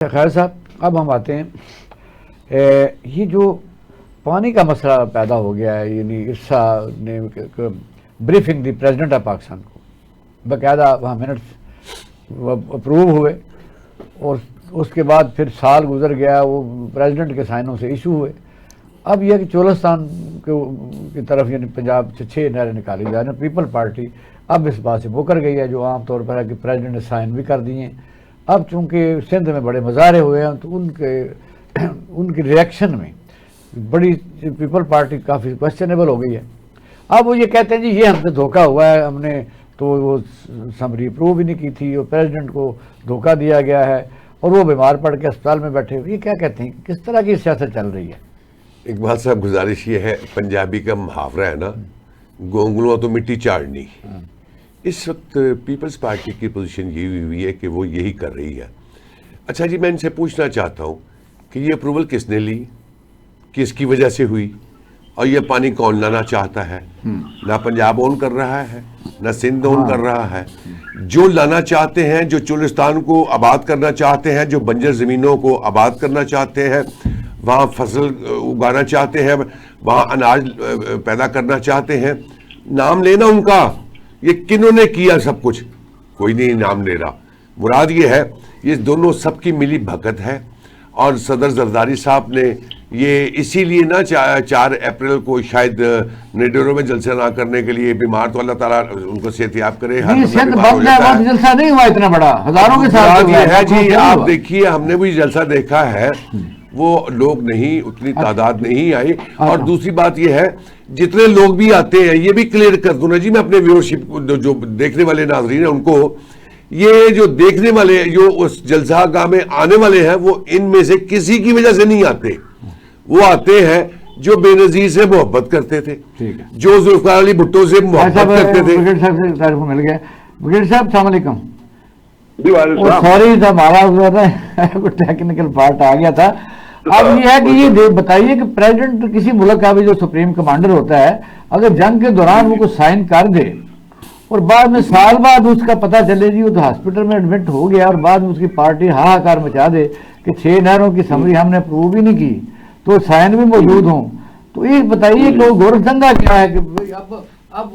खैर साहब, अब हम आते हैं ये जो पानी का मसला पैदा हो गया है, यानी इरसा ने briefing the president of Pakistan को, बाकायदा वहाँ मिनट्स अप्रूव हुए और उसके बाद फिर साल गुजर गया, वो प्रेसिडेंट के साइनों से इशू हुए। अब यह कि चोलिस्तान की तरफ यानी पंजाब से 6 नहरें निकाली जा रही हैं। पीपल पार्टी अब इस बात से मुकर गई है, जो आम तौर पर है कि प्रेसिडेंट ने साइन भी कर दिए। अब चूँकि सिंध में बड़े मुजाहरे हुए हैं तो उनकी रिएक्शन में बड़ी पीपल पार्टी काफ़ी क्वेश्चनेबल हो गई है। अब वो ये कहते हैं जी ये हमसे धोखा हुआ है, हमने तो वो समरी अप्रूव ही नहीं की थी और प्रेसिडेंट को धोखा दिया गया है और वो बीमार पड़ के अस्पताल में बैठे हुए। ये क्या कहते हैं, किस तरह की सियासत चल रही है? इकबाल साहब, गुजारिश ये है, पंजाबी का मुहावरा है ना, गोंगलुआ तो मिट्टी चाड़नी। इस वक्त पीपल्स पार्टी की पोजीशन ये हुई है कि वो यही कर रही है। अच्छा जी, मैं इनसे पूछना चाहता हूँ कि ये अप्रूवल किसने ली, किसकी वजह से हुई, और ये पानी कौन लाना चाहता है? ना पंजाब ओन कर रहा है, ना सिंध ओन कर रहा है। जो लाना चाहते हैं, जो चोलिस्तान को आबाद करना चाहते हैं, जो बंजर ज़मीनों को आबाद करना चाहते हैं, वहाँ फसल उगाना चाहते हैं, वहाँ अनाज पैदा करना चाहते हैं, नाम लेना उनका। ये किन्होंने किया सब कुछ? कोई नहीं नाम ले रहा। मुराद ये है, ये दोनों सबकी मिली भगत है। और सदर जरदारी साहब ने ये इसीलिए ना 4 अप्रैल को शायद निडरों में जलसा ना करने के लिए, बीमार तो अल्लाह ताला उनको सेहतियाब करे। जलसा नहीं हुआ इतना बड़ा, हजारों के साथ है जी। आप देखिए, हमने भी जलसा देखा है, वो लोग नहीं, उतनी तादाद नहीं आई। और दूसरी बात ये है, जितने लोग भी आते हैं, ये भी क्लियर कर दूं ना जी मैं अपने व्यूअरशिप जो देखने वाले नाजरीन हैं उनको, ये जो देखने वाले जो उस जलसा गाह में आने वाले हैं, वो इनमें से किसी की वजह से नहीं आते। वो आते हैं जो बेनजीर से मोहब्बत करते थे, जो जुल्फकार अली भुट्टो से मोहब्बत करते थे। ब्रिगेड साहब से मिल गया। ब्रिगेड साहब अस्सलाम वालेकुम। सॉरी, हमारा टेक्निकल पार्ट आ गया था। अब ये है कि ये बताइए कि प्रेसिडेंट किसी मुल्क का भी जो सुप्रीम कमांडर होता है, अगर जंग के दौरान वो कुछ साइन कर दे और बाद में साल बाद उसका पता चले जी वो तो हॉस्पिटल में एडमिट हो गया, और बाद में उसकी पार्टी हाहाकार मचा दे कि 6 नहरों की समरी हमने अप्रूव ही नहीं की, तो साइन भी मौजूद हों, तो ये बताइए कि गोरखधंधा क्या है कि अब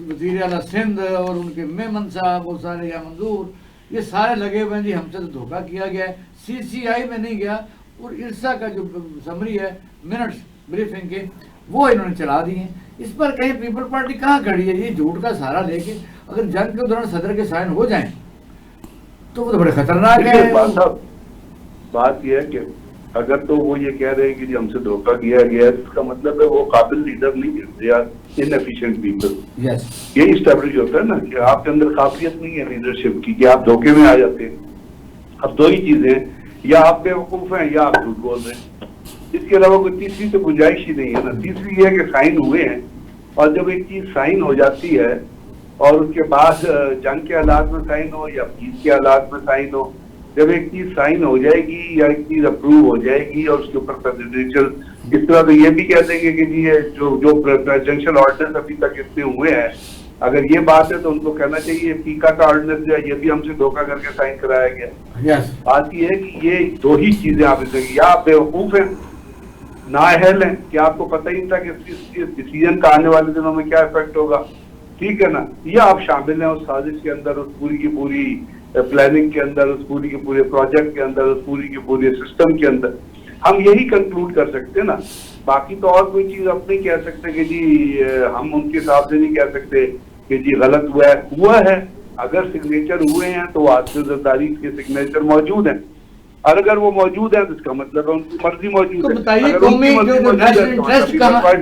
वज़ीर आला सिंध और उनके मेमन साहब, वो सारे या मंजूर, ये सारे लगे हुए हैं जी हमसे तो धोखा किया गया है, CCI में नहीं गया, और इरसा का जो समरी है मिनट्स ब्रीफिंग के, वो इन्होंने चला दिए हैं। इस पर कहीं पीपल पार्टी कहाँ खड़ी है? ये झूठ का सहारा लेके अगर जंग के दौरान सदर के साइन हो जाएं तो वो तो बड़े खतरनाक है। बात यह है कि अगर तो वो ये कह रहे हैं कि जी हमसे धोखा किया गया, इसका मतलब है वो काबिल लीडर नहीं है, दे आर इनएफिशिएंट पीपल। यही स्टैब्लिश होता है ना कि आपके अंदर काबिलियत नहीं है लीडरशिप की, कि आप धोखे में आ जाते हैं। अब 2 ही चीजें, या आप बेवकूफ हैं या आप झूठ बोल रहे हैं, इसके अलावा कोई तीसरी तो गुंजाइश ही नहीं है ना। तीसरी ये है कि साइन हुए हैं, और जब एक चीज साइन हो जाती है और उसके बाद जंग के हालात में साइन हो या पीस के हालात में साइन हो, जब एक चीज साइन हो जाएगी या एक चीज अप्रूव हो जाएगी और उसके ऊपर प्रेसिडेंशियल, इस तरह तो ये भी कह देंगे कि जी ये जो प्रेसिडेंशियल ऑर्डर्स अभी तक इतने हुए हैं, अगर ये बात है तो उनको कहना चाहिए पीका का ऑर्डिनेंस जो है ये भी हमसे धोखा करके साइन कराया गया। बात ये है कि ये 2 ही चीजें आप इसे, या आप बेवकूफ हैं, नाअहल हैं कि आपको पता ही नहीं था कि इस डिसीजन का आने वाले दिनों में क्या इफेक्ट होगा, ठीक है ना, या आप शामिल हैं उस साजिश के अंदर, उस पूरी की पूरी प्लानिंग के अंदर, उस पूरी के पूरे प्रोजेक्ट के अंदर, उस पूरी के पूरे सिस्टम के अंदर। हम यही कंक्लूड कर सकते हैं ना, बाकी तो और कोई चीज आप नहीं कह सकते कि जी हम उनके हिसाब से नहीं कह सकते कि जी गलत हुआ है। अगर सिग्नेचर हुए हैं तो आसिफ जरदारी के सिग्नेचर मौजूद हैं, और अगर वो मौजूद है तो इसका मतलब है उनकी मर्जी मौजूद है। तो बताइए कौमी नेशनल इंटरेस्ट कहाँ,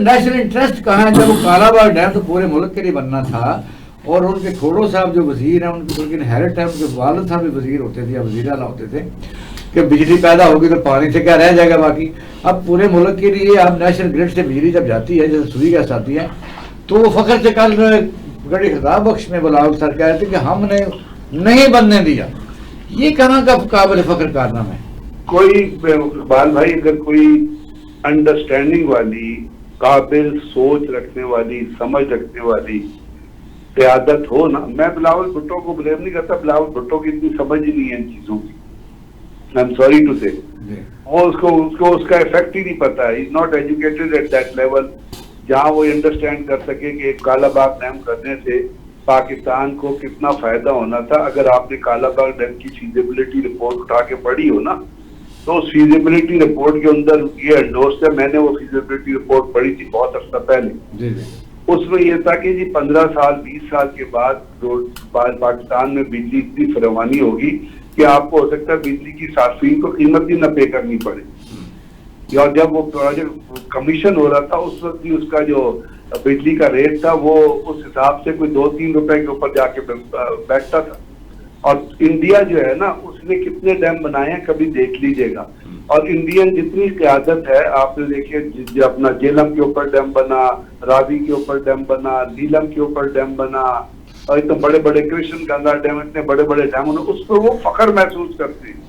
नेशनल इंटरेस्ट कहाँ है? जब वो कालाबाग डैम तो पूरे मुल्क के लिए बनना था, और उनके खोड़ो साहब जो वजीर हैं, उनके इनहेरिट है, उनके वालिद साहब भी वजीर होते थे या वजीर आला होते थे, कि बिजली पैदा होगी तो पानी से क्या रह जाएगा बाकी। अब पूरे मुल्क के लिए अब नेशनल ग्रिड से बिजली जब जाती है, जैसे सुई गैस आती है, तो वो फखर से कल गड़ी खिताब बख्श में बुलाओ सर कह रहे थे कि हमने नहीं बनने दिया। ये कहाँ का काबिल फख्र कारनामा है? कोई इकबाल भाई, अगर कोई अंडरस्टैंडिंग वाली, काबिल सोच रखने वाली, समझ रखने वाली क़यादत हो ना, मैं बिलावल भुट्टो को ब्लेम नहीं करता, बिलावल भुट्टो की इतनी समझ ही नहीं है इन चीजों की। आई एम सॉरी टू से, वो उसको उसका इफेक्ट ही नहीं पता है। Is not educated at that level जहां वो अंडरस्टैंड कर सके कि कालाबाग डैम करने से पाकिस्तान को कितना फायदा होना था। अगर आपने कालाबाग डैम की फीजिबिलिटी रिपोर्ट उठा के पढ़ी हो ना, तो उस फीजिबिलिटी रिपोर्ट के अंदर ये एंडोर्स है, मैंने वो फीजिबिलिटी रिपोर्ट पढ़ी थी बहुत अर्सा पहले। उसमें यह था कि जी 15 साल 20 साल के बाद पाकिस्तान में बिजली इतनी फरावानी होगी कि आपको हो सकता है बिजली की सार्फिन को कीमत ही न पे करनी पड़े। या जब वो प्रोजेक्ट कमीशन हो रहा था उस वक्त भी उसका जो बिजली का रेट था वो उस हिसाब से कोई 2-3 रुपए के ऊपर जाके बैठता था। और इंडिया जो है ना, उसने कितने डैम बनाए हैं कभी देख लीजिएगा। और इंडियन जितनी क़यादत है, आपने देखिए अपना जेलम के ऊपर डैम बना, रावी के ऊपर डैम बना, नीलम के ऊपर डैम बना, और इतने बड़े बड़े कृष्ण गंगा डैम, इतने बड़े बड़े डैम, उस पर वो फख्र महसूस करते हैं।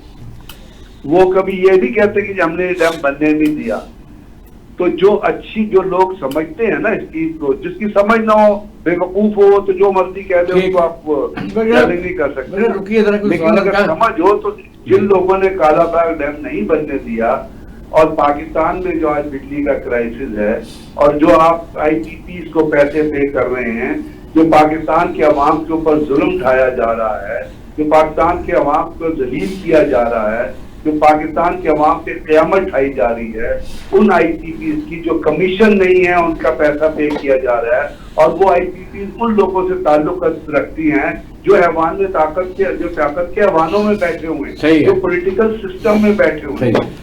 वो कभी ये नहीं कहते कि हमने डैम बनने नहीं दिया। तो जो लोग समझते हैं ना इस चीज को, जिसकी समझ ना हो, बेवकूफ हो, तो जो मर्जी कह दे उसको आप चैलेंज नहीं कर सकते। लेकिन अगर समझ हो तो जिन लोगों ने कालाबाग डैम नहीं बनने दिया, और पाकिस्तान में जो आज बिजली का क्राइसिस है, और जो आप IPPs को पैसे पे कर रहे हैं, जो पाकिस्तान के अवाम के ऊपर जुल्म ढाया जा रहा है, जो पाकिस्तान के अवाम को जलील किया जा रहा है, जो पाकिस्तान के अवाम पे क़यामत ढाई जा रही है, उन IPPs की जो कमीशन नहीं है उनका पैसा पे किया जा रहा है। और वो IPPs उन लोगों से ताल्लुक रखती हैं जो ऐवान में ताकत के ऐवानों में बैठे हुए हैं, जो पॉलिटिकल सिस्टम में बैठे हुए हैं।